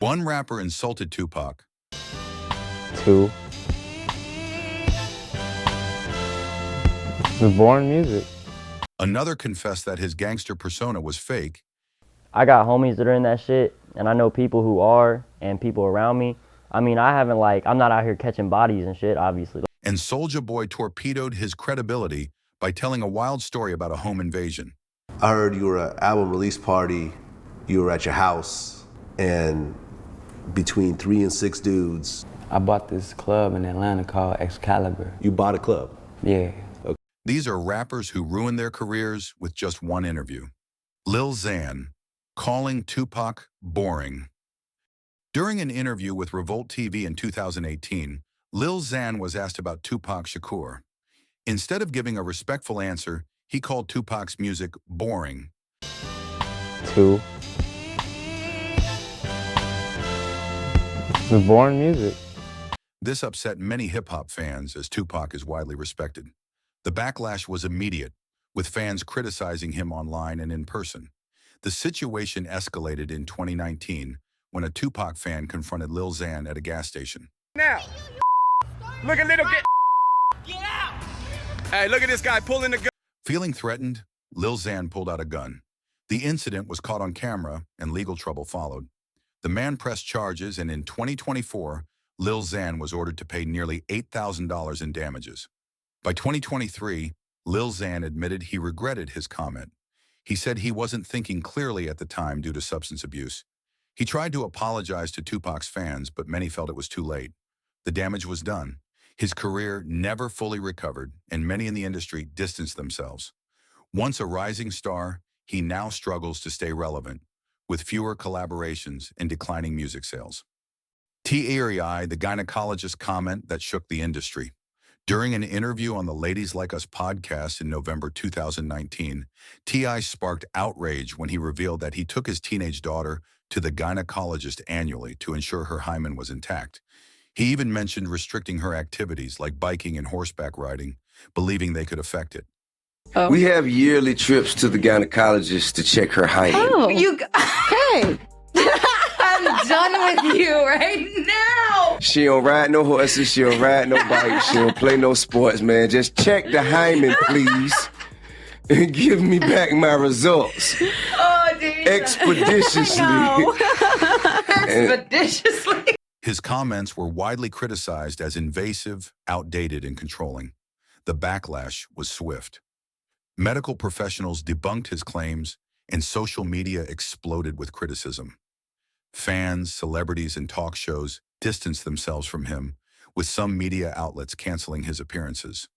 One rapper insulted Tupac. 2. The boring music. Another confessed that his gangster persona was fake. I got homies that are in that shit, and I know people who are, and people around me. I mean, I'm not out here catching bodies and shit, obviously. And Soulja Boy torpedoed his credibility by telling a wild story about a home invasion. I heard you were at an album release party, you were at your house, and between 3 and 6 dudes. I bought this club in Atlanta called Excalibur. You bought a club? Yeah. Okay. These are rappers who ruined their careers with just one interview. Lil Xan, calling Tupac boring. During an interview with Revolt TV in 2018, Lil Xan was asked about Tupac Shakur. Instead of giving a respectful answer, he called Tupac's music boring. 2. The boring music. This upset many hip-hop fans, as Tupac is widely respected. The backlash was immediate, with fans criticizing him online and in person. The situation escalated in 2019 when a Tupac fan confronted Lil Xan at a gas station. Now, look at little get out! Hey, look at this guy pulling the gun. Feeling threatened, Lil Xan pulled out a gun. The incident was caught on camera and legal trouble followed. The man pressed charges, and in 2024, Lil Xan was ordered to pay nearly $8,000 in damages. By 2023, Lil Xan admitted he regretted his comment. He said he wasn't thinking clearly at the time due to substance abuse. He tried to apologize to Tupac's fans, but many felt it was too late. The damage was done. His career never fully recovered, and many in the industry distanced themselves. Once a rising star, he now struggles to stay relevant, with fewer collaborations and declining music sales. T.I., the gynecologist comment that shook the industry. During an interview on the Ladies Like Us podcast in November 2019, T.I. sparked outrage when he revealed that he took his teenage daughter to the gynecologist annually to ensure her hymen was intact. He even mentioned restricting her activities like biking and horseback riding, believing they could affect it. Oh. We have yearly trips to the gynecologist to check her hymen. Oh, hey. I'm done with you right now. She don't ride no horses, she don't ride no bikes, she don't play no sports, man. Just check the hymen, please, and give me back my results. Oh, dude. Expeditiously. No. Expeditiously. His comments were widely criticized as invasive, outdated, and controlling. The backlash was swift. Medical professionals debunked his claims, and social media exploded with criticism. Fans, celebrities, and talk shows distanced themselves from him, with some media outlets canceling his appearances.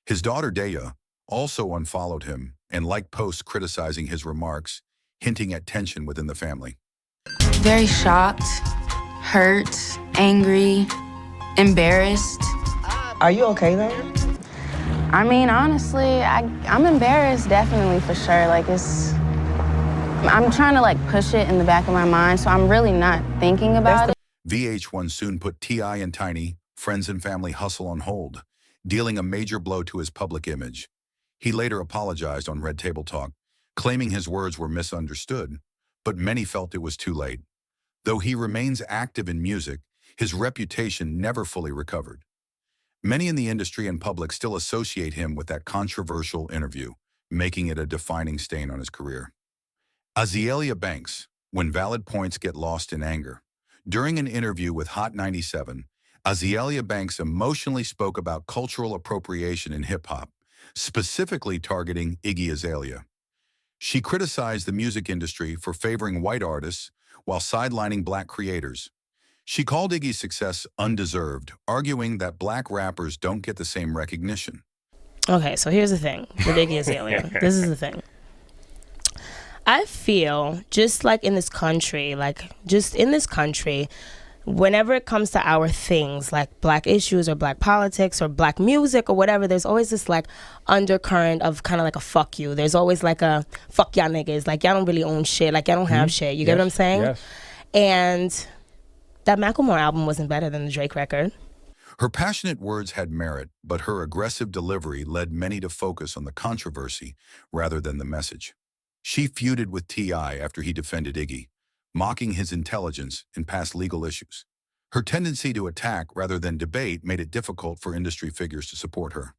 His daughter, Daya, also unfollowed him and liked posts criticizing his remarks, hinting at tension within the family. Very shocked, hurt, angry, embarrassed. Are you okay, though? I mean, honestly, I'm embarrassed, definitely, for sure. I'm trying to push it in the back of my mind, so I'm really not thinking about it. VH1 soon put T.I. and Tiny, friends and family hustle on hold, dealing a major blow to his public image. He later apologized on Red Table Talk, claiming his words were misunderstood, but many felt it was too late. Though he remains active in music, his reputation never fully recovered. Many in the industry and public still associate him with that controversial interview, making it a defining stain on his career. Azealia Banks, when valid points get lost in anger. During an interview with Hot 97, Azealia Banks emotionally spoke about cultural appropriation in hip-hop, specifically targeting Iggy Azalea. She criticized the music industry for favoring white artists while sidelining black creators. She called Iggy's success undeserved, arguing that black rappers don't get the same recognition. Okay, so here's the thing with Iggy Azalea. This is the thing. I feel just in this country, whenever it comes to our things like black issues or black politics or black music or whatever, there's always this undercurrent of kind of a fuck you. There's always a fuck y'all niggas. Y'all don't really own shit. Y'all don't have shit. You get what I'm saying? Yes. And that Macklemore album wasn't better than the Drake record. Her passionate words had merit, but her aggressive delivery led many to focus on the controversy rather than the message. She feuded with T.I. after he defended Iggy, mocking his intelligence and past legal issues. Her tendency to attack rather than debate made it difficult for industry figures to support her.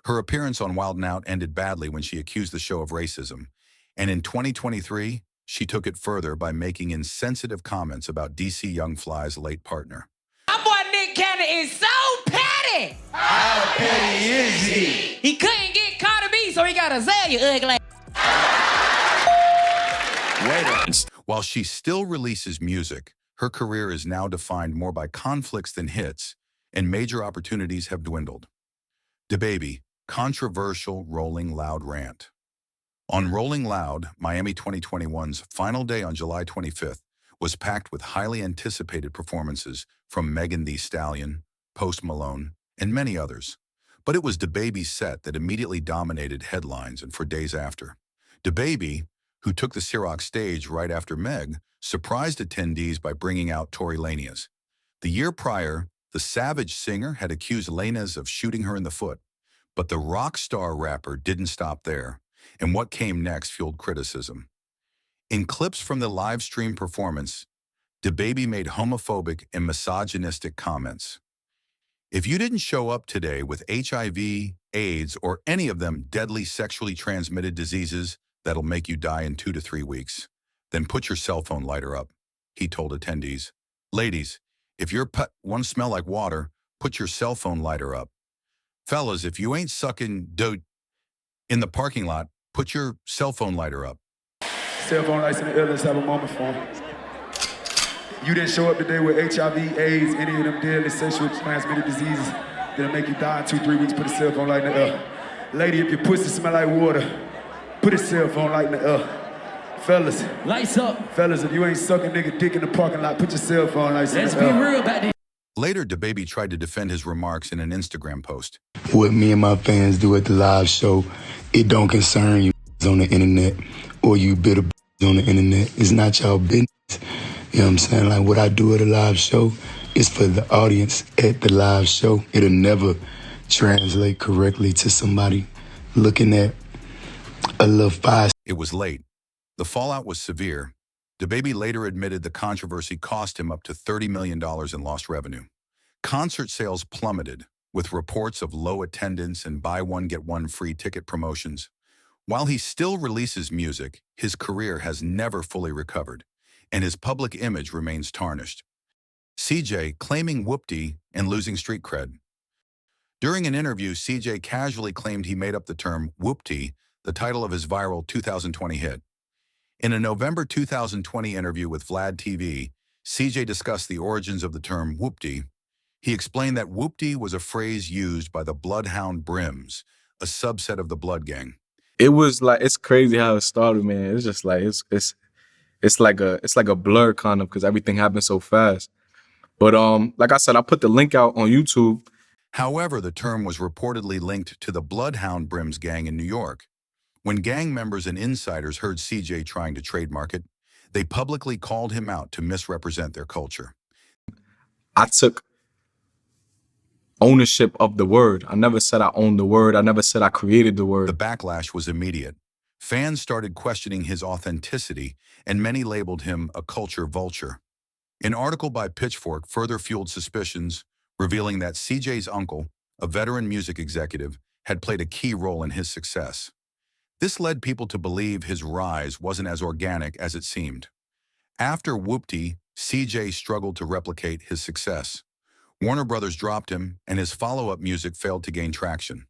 Her appearance on Wild 'N Out ended badly when she accused the show of racism, and in 2023, she took it further by making insensitive comments about DC Young Fly's late partner. My boy Nick Cannon is so petty! How petty is he? He couldn't get Carter B, so he got Azealia ugly. While she still releases music, her career is now defined more by conflicts than hits, and major opportunities have dwindled. DaBaby, controversial Rolling Loud rant. On Rolling Loud, Miami 2021's final day on July 25th was packed with highly anticipated performances from Megan Thee Stallion, Post Malone, and many others. But it was DaBaby's set that immediately dominated headlines and for days after. DaBaby, who took the Ciroc stage right after Meg, surprised attendees by bringing out Tory Lanez. The year prior, the Savage singer had accused Lanez of shooting her in the foot, but the rock star rapper didn't stop there, and what came next fueled criticism. In clips from the live stream performance, DaBaby made homophobic and misogynistic comments. If you didn't show up today with HIV, AIDS, or any of them deadly sexually transmitted diseases that'll make you die in 2 to 3 weeks, then put your cell phone lighter up, he told attendees. Ladies, if your put want to smell like water, put your cell phone lighter up. Fellas, if you ain't sucking dope in the parking lot, put your cell phone lighter up. Cell phone lights in the air, let's have a moment for him. You didn't show up today with HIV, AIDS, any of them deadly sexually transmitted diseases that'll make you die in 2 to 3 weeks, put a cell phone light in the air. Lady, if your pussy smell like water, put a cell phone light in the air. Fellas. Lights up. Fellas, if you ain't sucking nigga dick in the parking lot, put your cell phone lights in the air. Let's be real about this. Later, DaBaby tried to defend his remarks in an Instagram post. What me and my fans do at the live show, it don't concern you on the internet or you bitter on the internet. It's not y'all business. You know what I'm saying? Like what I do at a live show is for the audience at the live show. It'll never translate correctly to somebody looking at a little fire. It was late. The fallout was severe. DaBaby later admitted the controversy cost him up to $30 million in lost revenue. Concert sales plummeted, with reports of low attendance and buy one get one free ticket promotions. While he still releases music, his career has never fully recovered, and his public image remains tarnished. CJ claiming Whoopty and losing street cred. During an interview, CJ casually claimed he made up the term Whoopty, the title of his viral 2020 hit. In a November 2020 interview with Vlad TV, CJ discussed the origins of the term Whoopty. He explained that Whoopty was a phrase used by the Bloodhound Brims, a subset of the Blood Gang. It was like, it's crazy how it started, man. It's just like, it's like a blur kind of, because everything happened so fast. But like I said, I put the link out on YouTube. However, the term was reportedly linked to the Bloodhound Brims gang in New York. When gang members and insiders heard CJ trying to trademark it, they publicly called him out to misrepresent their culture. I took ownership of the word. I never said I owned the word. I never said I created the word. The backlash was immediate. Fans started questioning his authenticity, and many labeled him a culture vulture. An article by Pitchfork further fueled suspicions, revealing that CJ's uncle, a veteran music executive, had played a key role in his success. This led people to believe his rise wasn't as organic as it seemed. After Whoopty, CJ struggled to replicate his success. Warner Brothers dropped him, and his follow-up music failed to gain traction.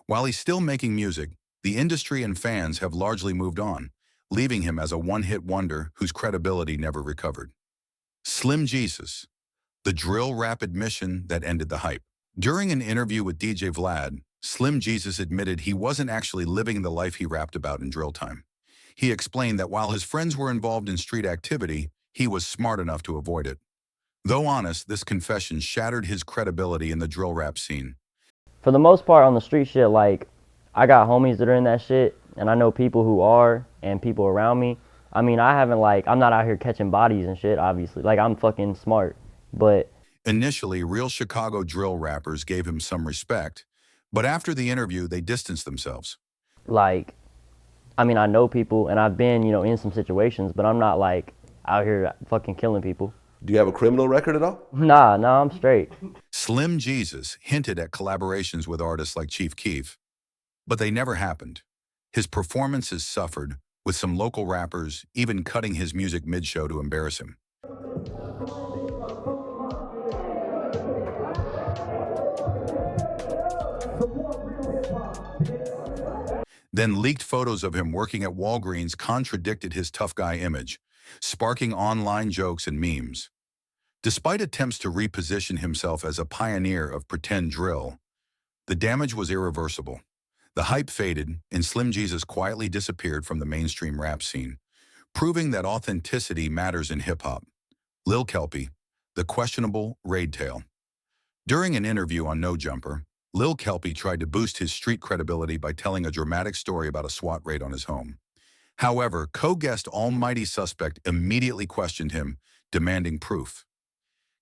While he's still making music, the industry and fans have largely moved on, leaving him as a one-hit wonder whose credibility never recovered. Slim Jesus, the drill rap admission that ended the hype. During an interview with DJ Vlad, Slim Jesus admitted he wasn't actually living the life he rapped about in drill time. He explained that while his friends were involved in street activity, he was smart enough to avoid it. Though honest, this confession shattered his credibility in the drill rap scene. For the most part on the street shit, like, I got homies that are in that shit, and I know people who are, and people around me. I mean, I'm not out here catching bodies and shit, obviously. Like, I'm fucking smart, but... Initially, real Chicago drill rappers gave him some respect, but after the interview, they distanced themselves. Like, I mean, I know people, and I've been, in some situations, but I'm not, like, out here fucking killing people. Do you have a criminal record at all? Nah, I'm straight. Slim Jesus hinted at collaborations with artists like Chief Keef, but they never happened. His performances suffered, with some local rappers even cutting his music mid-show to embarrass him. Then leaked photos of him working at Walgreens contradicted his tough guy image, sparking online jokes and memes. Despite attempts to reposition himself as a pioneer of pretend drill, the damage was irreversible. The hype faded, and Slim Jesus quietly disappeared from the mainstream rap scene, proving that authenticity matters in hip-hop. Lil Kelpy, the questionable raid tale. During an interview on No Jumper, Lil Kelpy tried to boost his street credibility by telling a dramatic story about a SWAT raid on his home. However, co-guest Almighty Suspect immediately questioned him, demanding proof.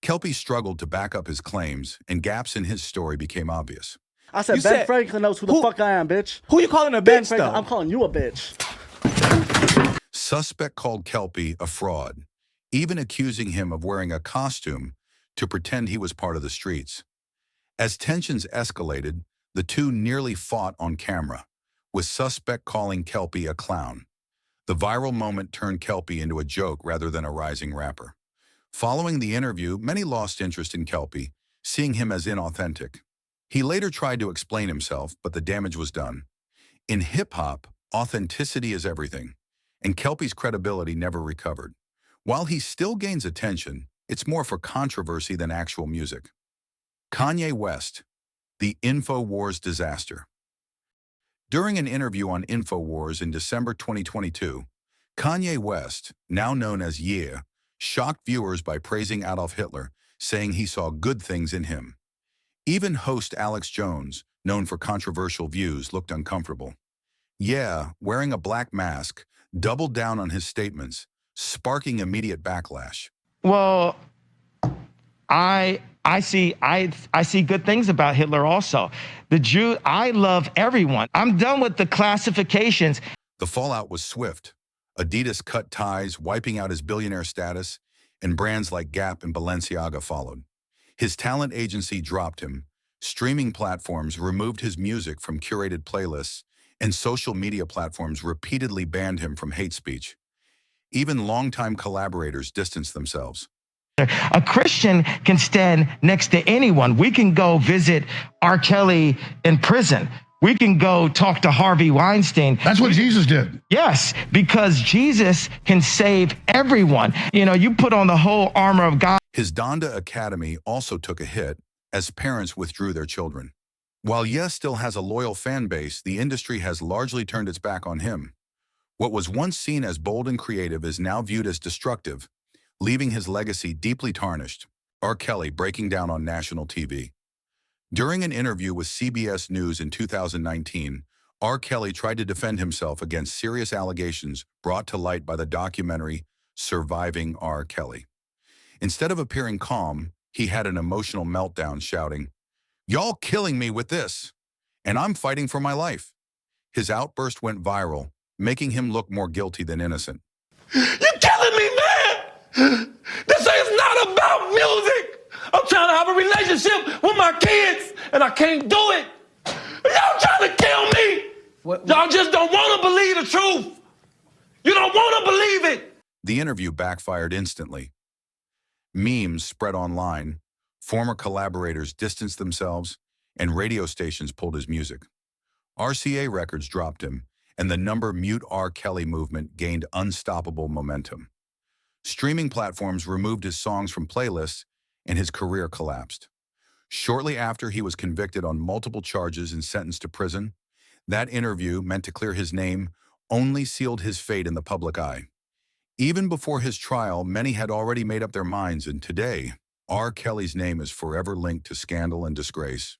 Kelpy struggled to back up his claims, and gaps in his story became obvious. I said, Ben Franklin knows who the fuck I am, bitch. Who you calling a Ben bitch, Franklin, though? I'm calling you a bitch. Suspect called Kelpy a fraud, even accusing him of wearing a costume to pretend he was part of the streets. As tensions escalated, the two nearly fought on camera, with Suspect calling Kelpy a clown. The viral moment turned Kelpy into a joke rather than a rising rapper. Following the interview, many lost interest in Kelpy, seeing him as inauthentic. He later tried to explain himself, but the damage was done. In hip-hop, authenticity is everything, and Kelpy's credibility never recovered. While he still gains attention, it's more for controversy than actual music. Kanye West, the Infowars disaster. During an interview on Infowars in December 2022, Kanye West, now known as Ye, shocked viewers by praising Adolf Hitler, saying he saw good things in him. Even host Alex Jones, known for controversial views, looked uncomfortable. Ye, wearing a black mask, doubled down on his statements, sparking immediate backlash. Well, I see good things about Hitler also. The Jew, I love everyone. I'm done with the classifications. The fallout was swift. Adidas cut ties, wiping out his billionaire status, and brands like Gap and Balenciaga followed. His talent agency dropped him, streaming platforms removed his music from curated playlists, and social media platforms repeatedly banned him from hate speech. Even longtime collaborators distanced themselves. A Christian can stand next to anyone. We can go visit R. Kelly in prison. We can go talk to Harvey Weinstein. That's what Jesus did. Yes, because Jesus can save everyone. You know, you put on the whole armor of God. His Donda Academy also took a hit as parents withdrew their children. While Yes still has a loyal fan base, the industry has largely turned its back on him. What was once seen as bold and creative is now viewed as destructive, leaving his legacy deeply tarnished. R. Kelly breaking down on national TV. During an interview with CBS News in 2019, R. Kelly tried to defend himself against serious allegations brought to light by the documentary Surviving R. Kelly. Instead of appearing calm, he had an emotional meltdown shouting, "Y'all killing me with this, and I'm fighting for my life." His outburst went viral, making him look more guilty than innocent. You're killing me, man! This is not about music! I'm trying to have a relationship with my kids, and I can't do it! Y'all trying to kill me! Y'all just don't want to believe the truth! You don't want to believe it! The interview backfired instantly. Memes spread online, former collaborators distanced themselves, and radio stations pulled his music. RCA Records dropped him, and the Mute R. Kelly movement gained unstoppable momentum. Streaming platforms removed his songs from playlists, and his career collapsed. Shortly after he was convicted on multiple charges and sentenced to prison, that interview, meant to clear his name, only sealed his fate in the public eye. Even before his trial, many had already made up their minds, and today, R. Kelly's name is forever linked to scandal and disgrace.